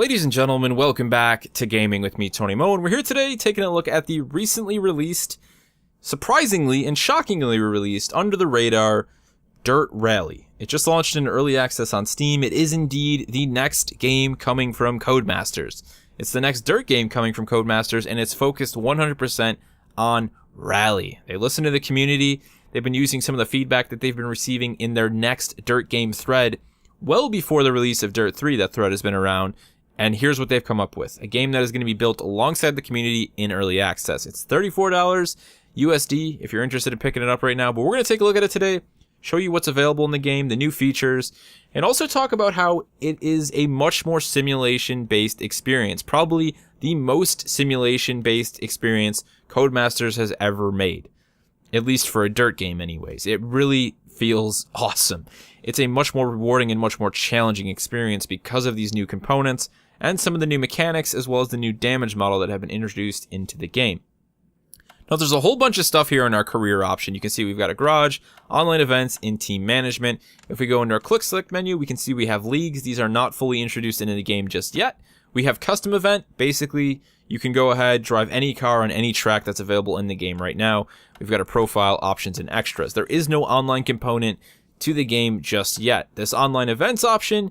Ladies and gentlemen, welcome back to Gaming with me, Tony Moe, and we're here today taking a look at the recently released, surprisingly and shockingly released, under the radar, Dirt Rally. It just launched in early access on Steam. It is indeed the next game coming from Codemasters. It's the next Dirt game coming from Codemasters, and it's focused 100% on Rally. They listen to the community. They've been using some of the feedback that they've been receiving in their next Dirt game thread well before the release of Dirt 3. That thread has been around. And here's what they've come up with. A game that is going to be built alongside the community in early access. It's $34 USD if you're interested in picking it up right now. But we're going to take a look at it today, show you what's available in the game, the new features, and also talk about how it is a much more simulation-based experience. Probably the most simulation-based experience Codemasters has ever made. At least for a Dirt game anyways. It really feels awesome. It's a much more rewarding and much more challenging experience because of these new components and some of the new mechanics, as well as the new damage model that have been introduced into the game. Now, there's a whole bunch of stuff here in our career option. You can see we've got a garage, online events, and team management. If we go into our quick select menu, we can see we have leagues. These are not fully introduced into the game just yet. We have custom event. Basically, you can go ahead, drive any car on any track that's available in the game right now. We've got a profile, options, and extras. There is no online component to the game just yet. This online events option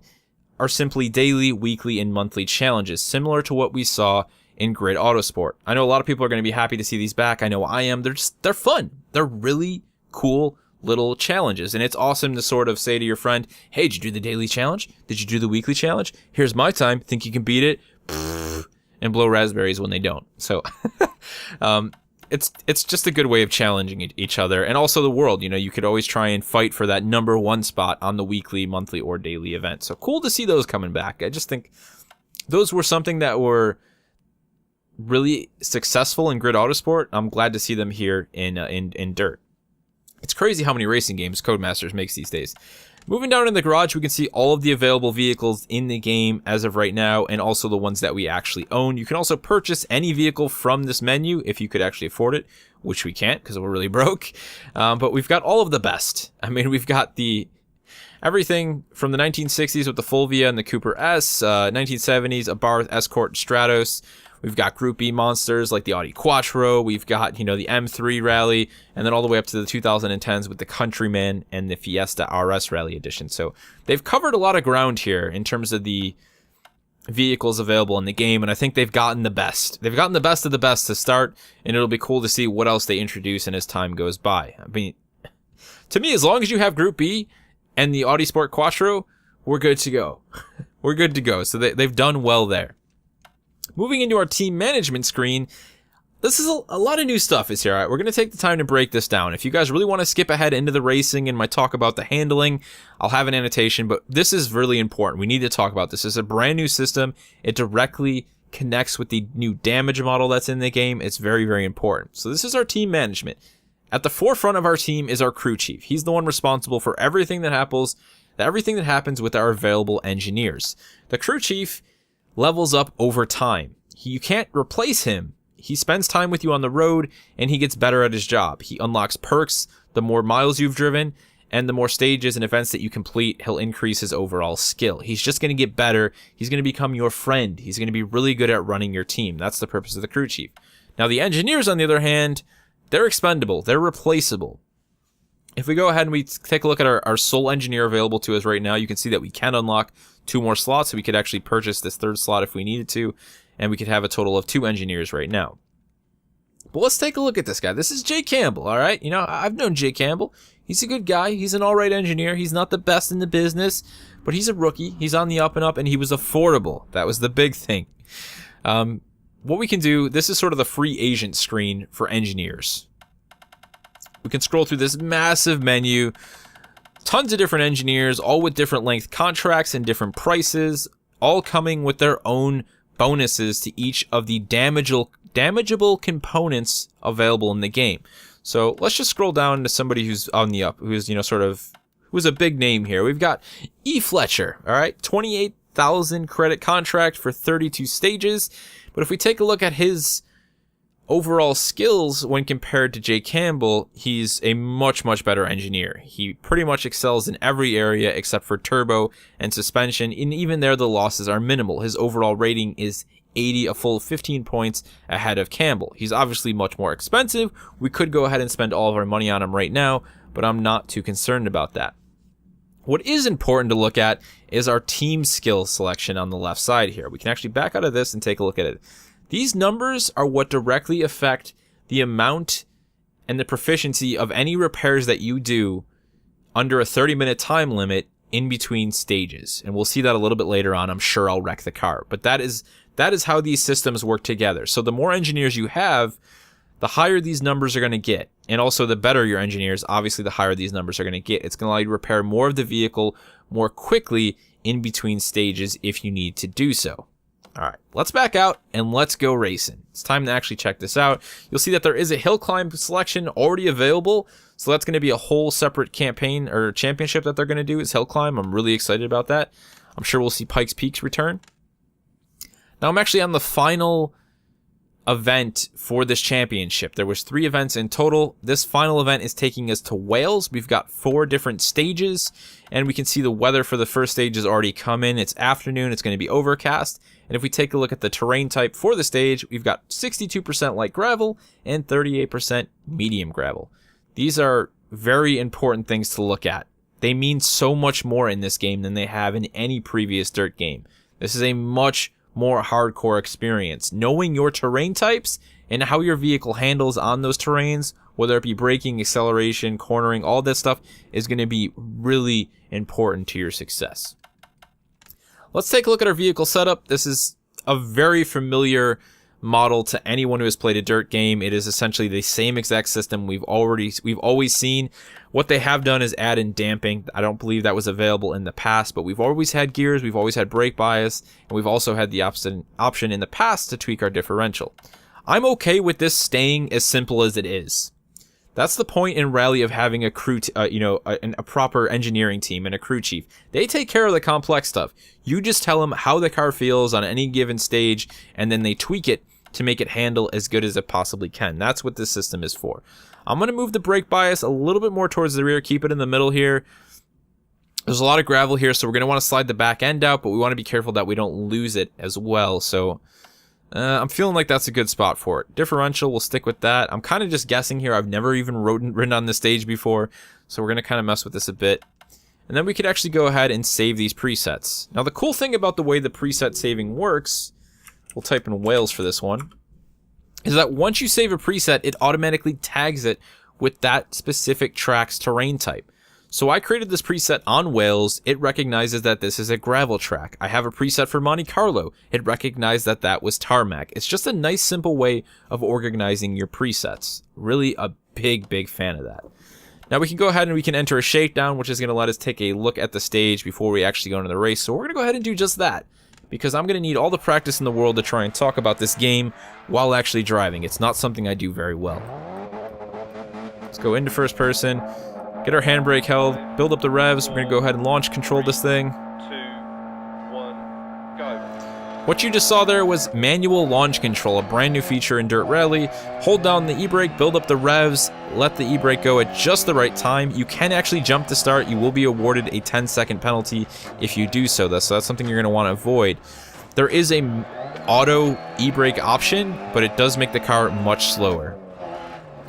are simply daily, weekly, and monthly challenges, similar to what we saw in Grid Autosport. I know a lot of people are going to be happy to see these back. I know I am. They're fun. They're really cool little challenges, and it's awesome to sort of say to your friend, hey, did you do the daily challenge? Did you do the weekly challenge? Here's my time. Think you can beat it? And blow raspberries when they don't. So it's just a good way of challenging each other, and also the world. You know, you could always try and fight for that number one spot on the weekly, monthly, or daily event. So cool to see those coming back. I just think those were something that were really successful in Grid Autosport. I'm glad to see them here in Dirt. It's crazy how many racing games Codemasters makes these days. Moving down in the garage, we can see all of the available vehicles in the game as of right now, and also the ones that we actually own. You can also purchase any vehicle from this menu if you could actually afford it, which we can't because we're really broke. But we've got all of the best. I mean, we've got everything from the 1960s with the Fulvia and the Cooper S, 1970s, Abarth, Escort, Stratos. We've got Group B monsters like the Audi Quattro. We've got, the M3 Rally, and then all the way up to the 2010s with the Countryman and the Fiesta RS Rally Edition. So they've covered a lot of ground here in terms of the vehicles available in the game, and I think they've gotten the best. They've gotten the best of the best to start, and it'll be cool to see what else they introduce and as time goes by. I mean, to me, as long as you have Group B and the Audi Sport Quattro, we're good to go. We're good to go. So they've done well there. Moving into our team management screen, this is a lot of new stuff is here. All right, we're going to take the time to break this down. If you guys really want to skip ahead into the racing and my talk about the handling, I'll have an annotation, but this is really important. We need to talk about this. This is a brand new system. It directly connects with the new damage model that's in the game. It's very, very important. So this is our team management. At the forefront of our team is our crew chief. He's the one responsible for everything that happens with our available engineers. The crew chief levels up over time. You can't replace him. He spends time with you on the road, and he gets better at his job. He unlocks perks the more miles you've driven, and the more stages and events that you complete, he'll increase his overall skill. He's just going to get better. He's going to become your friend. He's going to be really good at running your team. That's the purpose of the crew chief. Now, the engineers, on the other hand, they're expendable. They're replaceable. If we go ahead and we take a look at our sole engineer available to us right now, you can see that we can unlock 2 more slots, so we could actually purchase this 3rd slot if we needed to, and we could have a total of 2 engineers right now. But let's take a look at this guy. This is Jay Campbell, all right? I've known Jay Campbell. He's a good guy. He's an all right engineer. He's not the best in the business, but he's a rookie. He's on the up and up, and he was affordable. That was the big thing. What we can do, this is sort of the free agent screen for engineers. We can scroll through this massive menu, tons of different engineers, all with different length contracts and different prices, all coming with their own bonuses to each of the damageable components available in the game. So let's just scroll down to somebody who's on the up, who's, who's a big name here. We've got E. Fletcher, all right, 28,000 credit contract for 32 stages. But if we take a look at his overall skills, when compared to Jake Campbell, he's a much, much better engineer. He pretty much excels in every area except for turbo and suspension, and even there the losses are minimal. His overall rating is 80, a full 15 points ahead of Campbell. He's obviously much more expensive. We could go ahead and spend all of our money on him right now, but I'm not too concerned about that. What is important to look at is our team skill selection on the left side here. We can actually back out of this and take a look at it. These numbers are what directly affect the amount and the proficiency of any repairs that you do under a 30-minute time limit in between stages. And we'll see that a little bit later on. I'm sure I'll wreck the car. But that is how these systems work together. So the more engineers you have, the higher these numbers are going to get. And also the better your engineers, obviously the higher these numbers are going to get. It's going to allow you to repair more of the vehicle more quickly in between stages if you need to do so. All right, let's back out and let's go racing. It's time to actually check this out. You'll see that there is a hill climb selection already available. So that's going to be a whole separate campaign or championship that they're going to do is hill climb. I'm really excited about that. I'm sure we'll see Pikes Peaks return. Now I'm actually on the final event for this championship. There was 3 events in total. This final event is taking us to Wales. We've got 4 different stages, and we can see the weather for the first stage has already come in. It's afternoon. It's going to be overcast. And if we take a look at the terrain type for the stage, we've got 62% light gravel and 38% medium gravel. These are very important things to look at. They mean so much more in this game than they have in any previous dirt game. This is a much more hardcore experience. Knowing your terrain types and how your vehicle handles on those terrains, whether it be braking, acceleration, cornering, all that stuff is going to be really important to your success. Let's take a look at our vehicle setup. This is a very familiar model to anyone who has played a dirt game. It is essentially the same exact system we've always seen. What they have done is add in damping. I don't believe that was available in the past, but we've always had gears, we've always had brake bias, and we've also had the option in the past to tweak our differential. I'm okay with this staying as simple as it is. That's the point in Rally of having a crew, a proper engineering team and a crew chief. They take care of the complex stuff. You just tell them how the car feels on any given stage, and then they tweak it to make it handle as good as it possibly can. That's what this system is for. I'm going to move the brake bias a little bit more towards the rear, keep it in the middle here. There's a lot of gravel here, so we're going to want to slide the back end out, but we want to be careful that we don't lose it as well. So I'm feeling like that's a good spot for it. Differential, we'll stick with that. I'm kind of just guessing here. I've never even ridden on this stage before, so we're going to kind of mess with this a bit. And then we could actually go ahead and save these presets. Now, the cool thing about the way the preset saving works, we'll type in Wales for this one, is that once you save a preset, it automatically tags it with that specific track's terrain type. So I created this preset on Wales. It recognizes that this is a gravel track. I have a preset for Monte Carlo. It recognized that that was tarmac. It's just a nice, simple way of organizing your presets. Really a big fan of that. Now we can go ahead and we can enter a shakedown, which is going to let us take a look at the stage before we actually go into the race. So we're going to go ahead and do just that, because I'm going to need all the practice in the world to try and talk about this game while actually driving. It's not something I do very well. Let's go into first person, get our handbrake held, build up the revs. We're going to go ahead and launch control this thing. 2, 1, go. What you just saw there was manual launch control, a brand new feature in Dirt Rally. Hold down the e-brake, build up the revs, let the e-brake go at just the right time. You can actually jump to start. You will be awarded a 10-second penalty if you do so. So that's something you're going to want to avoid. There is a auto e-brake option, but it does make the car much slower.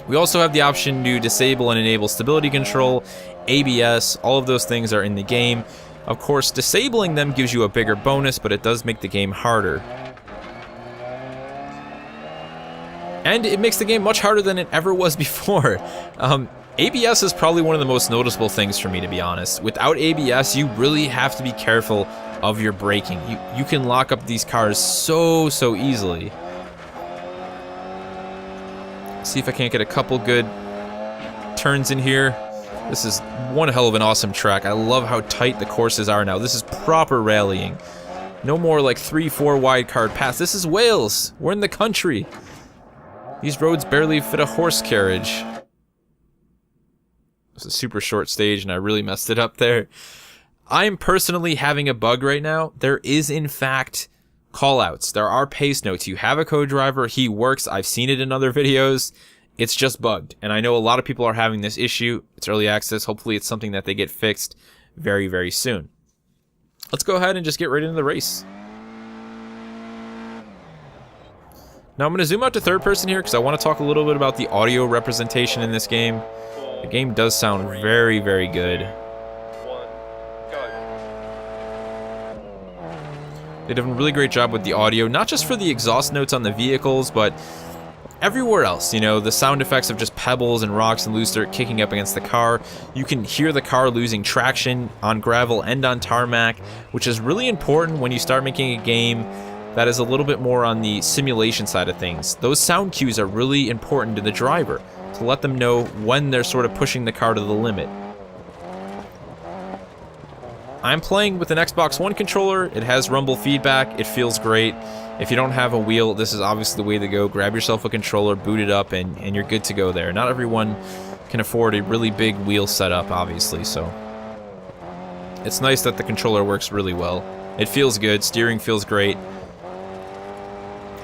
We also have the option to disable and enable stability control, ABS, all of those things are in the game. Of course, disabling them gives you a bigger bonus, but it does make the game harder. And it makes the game much harder than it ever was before. ABS is probably one of the most noticeable things for me, to be honest. Without ABS, you really have to be careful of your braking. You can lock up these cars so easily. See if I can't get a couple good turns in here. This is one hell of an awesome track. I love how tight the courses are now. This is proper rallying. No more like 3-4 wide card paths. This is Wales. We're in the country. These roads barely fit a horse carriage. It's a super short stage and I really messed it up there. I'm personally having a bug right now. There is in fact Callouts. There are pace notes. You have a co-driver. He works. I've seen it in other videos. It's just bugged. And I know a lot of people are having this issue. It's early access. Hopefully it's something that they get fixed very, very soon. Let's go ahead and just get right into the race. Now I'm going to zoom out to third person here because I want to talk a little bit about the audio representation in this game. The game does sound very, very good. They did a really great job with the audio, not just for the exhaust notes on the vehicles, but everywhere else. You know, the sound effects of just pebbles and rocks and loose dirt kicking up against the car. You can hear the car losing traction on gravel and on tarmac, which is really important when you start making a game that is a little bit more on the simulation side of things. Those sound cues are really important to the driver to let them know when they're sort of pushing the car to the limit. I'm playing with an Xbox One controller. It has rumble feedback. It feels great. If you don't have a wheel, this is obviously the way to go. Grab yourself a controller, boot it up, and you're good to go there. Not everyone can afford a really big wheel setup, obviously, so it's nice that the controller works really well. It feels good. Steering feels great.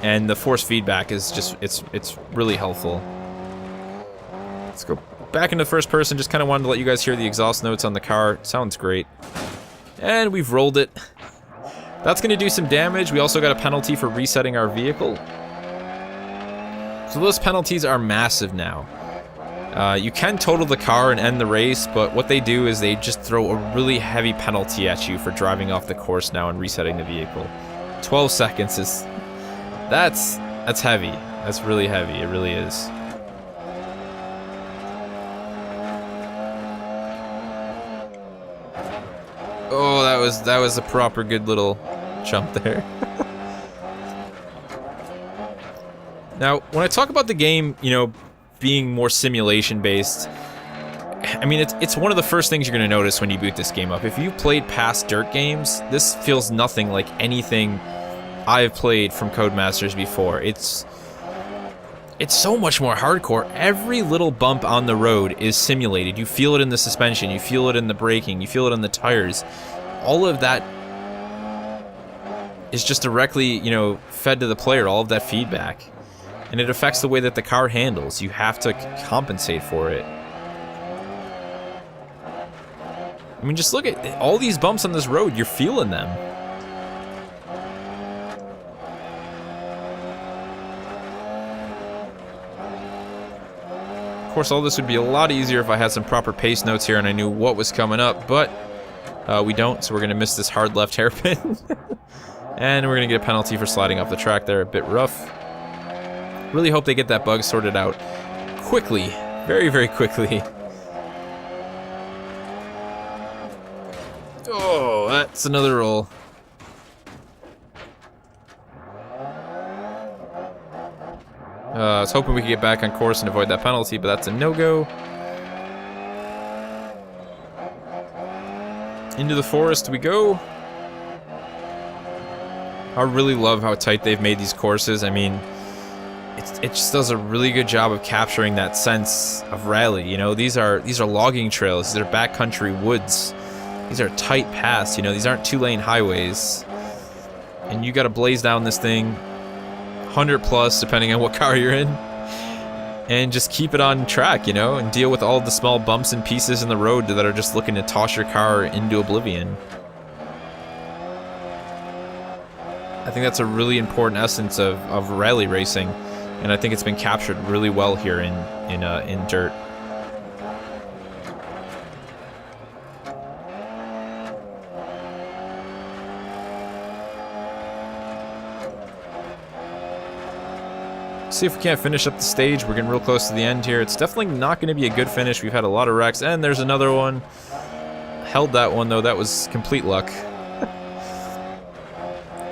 And the force feedback is just, it's really helpful. Let's go back into first person. Just kind of wanted to let you guys hear the exhaust notes on the car. Sounds great. And we've rolled it. That's going to do some damage. We also got a penalty for resetting our vehicle. So those penalties are massive now. You can total the car and end the race, but what they do is they just throw a really heavy penalty at you for driving off the course now and resetting the vehicle. 12 seconds is... That's heavy. That's really heavy. It really is. Oh, that was a proper good little jump there. Now, when I talk about the game, you know, being more simulation based, I mean, it's one of the first things you're going to notice when you boot this game up. If you played past dirt games, this feels nothing like anything I've played from Codemasters before. It's so much more hardcore. Every little bump on the road is simulated. You feel it in the suspension, you feel it in the braking, you feel it in the tires. All of that is just directly, you know, fed to the player, all of that feedback. And it affects the way that the car handles. You have to compensate for it. I mean, just look at all these bumps on this road, you're feeling them. Of course, all this would be a lot easier if I had some proper pace notes here and I knew what was coming up, but we don't, so we're going to miss this hard left hairpin. And we're going to get a penalty for sliding off the track there, a bit rough. Really hope they get that bug sorted out quickly, very, very quickly. Oh, that's another roll. I was hoping we could get back on course and avoid that penalty, but that's a no-go. Into the forest we go. I really love how tight they've made these courses. I mean, it just does a really good job of capturing that sense of rally. You know, these are logging trails. These are backcountry woods. These are tight paths. You know, these aren't two-lane highways. And you got to blaze down this thing. 100 plus, depending on what car you're in, and just keep it on track, you know, and deal with all the small bumps and pieces in the road that are just looking to toss your car into oblivion. I think that's a really important essence of rally racing, and I think it's been captured really well here in dirt. See if we can't finish up the stage. We're getting real close to the end here. It's definitely not going to be a good finish. We've had a lot of wrecks, and there's another one. Held that one, though. That was complete luck.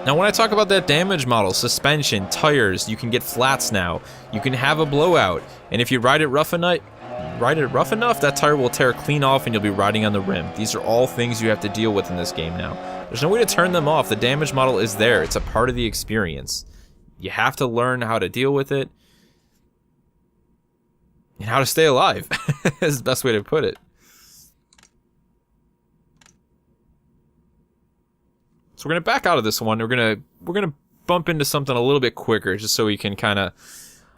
Now, when I talk about that damage model, suspension, tires, you can get flats now. You can have a blowout, and if you ride it rough enough, that tire will tear clean off, and you'll be riding on the rim. These are all things you have to deal with in this game now. There's no way to turn them off. The damage model is there. It's a part of the experience. You have to learn how to deal with it and how to stay alive is the best way to put it. So we're gonna back out of this one. We're gonna bump into something a little bit quicker just so we can kind of...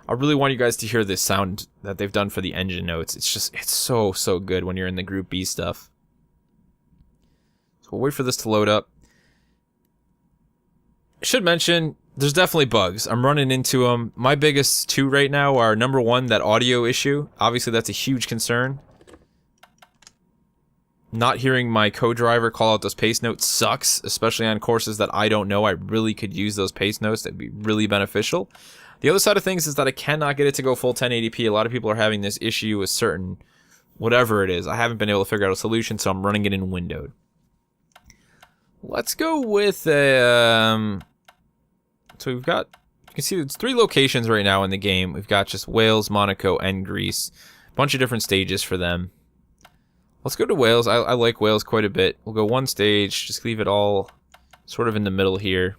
I really want you guys to hear this sound that they've done for the engine notes. It's so good when you're in the Group B stuff. So we'll wait for this to load up. I should mention, there's definitely bugs. I'm running into them. My biggest two right now are, number one, that audio issue. Obviously, that's a huge concern. Not hearing my co-driver call out those pace notes sucks, especially on courses that I don't know. I really could use those pace notes. That'd be really beneficial. The other side of things is that I cannot get it to go full 1080p. A lot of people are having this issue with certain, whatever it is. I haven't been able to figure out a solution, so I'm running it in windowed. Let's go with, so we've got, you can see it's 3 locations right now in the game. We've got just Wales, Monaco, and Greece. A bunch of different stages for them. Let's go to Wales. I like Wales quite a bit. We'll go one stage, just leave it all sort of in the middle here.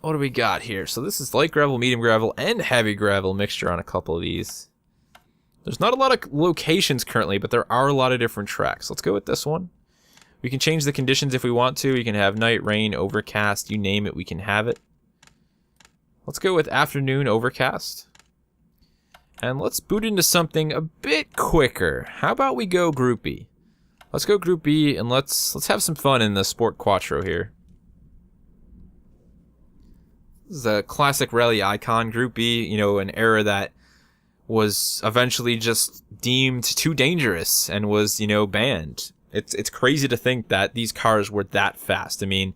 What do we got here? So this is light gravel, medium gravel, and heavy gravel mixture on a couple of these. There's not a lot of locations currently, but there are a lot of different tracks. Let's go with this one. We can change the conditions if we want to. We can have night, rain, overcast, you name it, we can have it. Let's go with afternoon overcast. And let's boot into something a bit quicker. How about we go Group B? Let's go Group B and let's have some fun in the Sport Quattro here. This is a classic rally icon, Group B, you know, an era that was eventually just deemed too dangerous and was, you know, banned. It's crazy to think that these cars were that fast. I mean,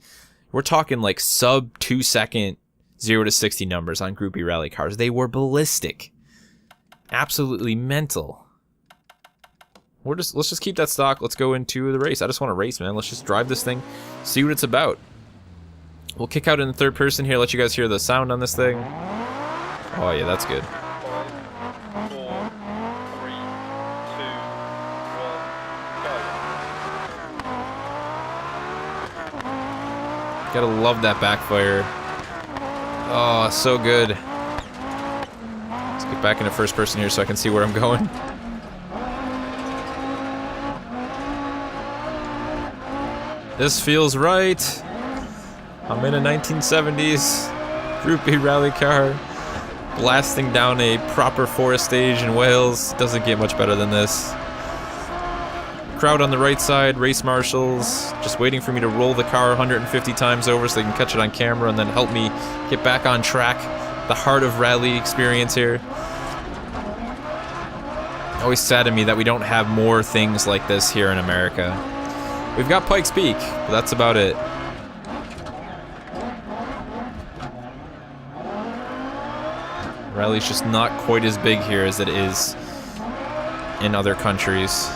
we're talking like sub 2 second 0 to 60 numbers on Group B rally cars. They were ballistic. Absolutely mental. Let's just keep that stock. Let's go into the race. I just want to race, man. Let's just drive this thing, see what it's about. We'll kick out in the third person here, let you guys hear the sound on this thing. Oh yeah, that's good. 5, 4, 3, 2, 1, go. Gotta love that backfire. Oh, so good. Let's get back into first person here so I can see where I'm going. This feels right. I'm in a 1970s Group B rally car, blasting down a proper forest stage in Wales. Doesn't get much better than this. Crowd on the right side, race marshals, just waiting for me to roll the car 150 times over so they can catch it on camera and then help me get back on track. The heart of rally experience here. Always sad to me that we don't have more things like this here in America. We've got Pikes Peak, but that's about it. Rally's just not quite as big here as it is in other countries.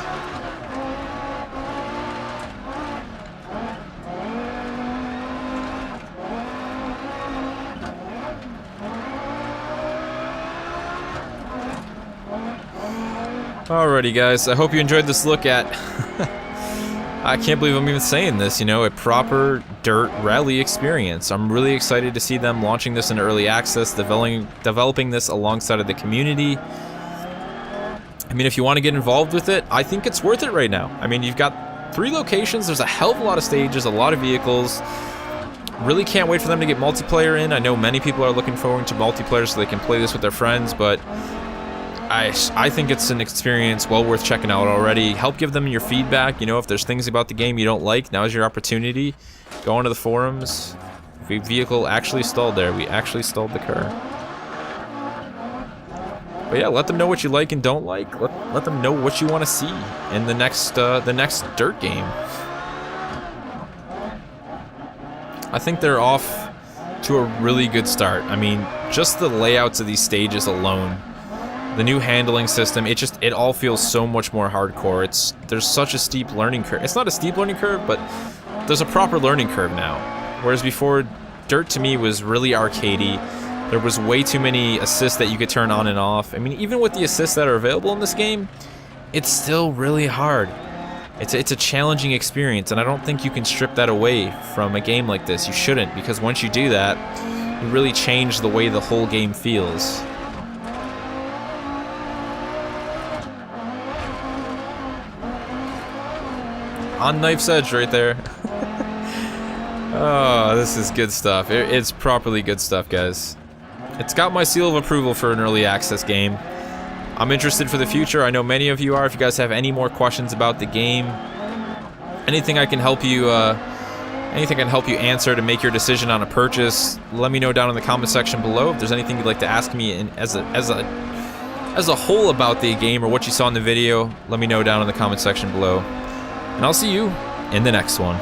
Alrighty guys, I hope you enjoyed this look at I can't believe I'm even saying this, you know, a proper dirt rally experience. I'm really excited to see them launching this in early access, developing this alongside of the community. I mean, if you want to get involved with it, I think it's worth it right now. I mean, you've got 3 locations, there's a hell of a lot of stages, a lot of vehicles. Really can't wait for them to get multiplayer in. I know many people are looking forward to multiplayer so they can play this with their friends, but I think it's an experience well worth checking out already. Help give them your feedback. You know, if there's things about the game you don't like, now's your opportunity. Go onto the forums. Vehicle actually stalled there. We actually stalled the car. But yeah, let them know what you like and don't like. Let them know what you want to see in the next dirt game. I think they're off to a really good start. I mean, just the layouts of these stages alone. The new handling system, it all feels so much more hardcore. There's such a steep learning curve. It's not a steep learning curve, but there's a proper learning curve now. Whereas before, dirt to me was really arcadey. There was way too many assists that you could turn on and off. I mean, even with the assists that are available in this game, it's still really hard. It's a challenging experience, and I don't think you can strip that away from a game like this. You shouldn't, because once you do that, you really change the way the whole game feels. On knife's edge right there. Oh, this is good stuff. It's properly good stuff, guys. It's got my seal of approval for an early access game. I'm interested for the future. I know many of you are. If you guys have any more questions about the game, anything I can help you, anything I can help you answer to make your decision on a purchase, let me know down in the comment section below. If there's anything you'd like to ask me as a whole about the game or what you saw in the video, let me know down in the comment section below. And I'll see you in the next one.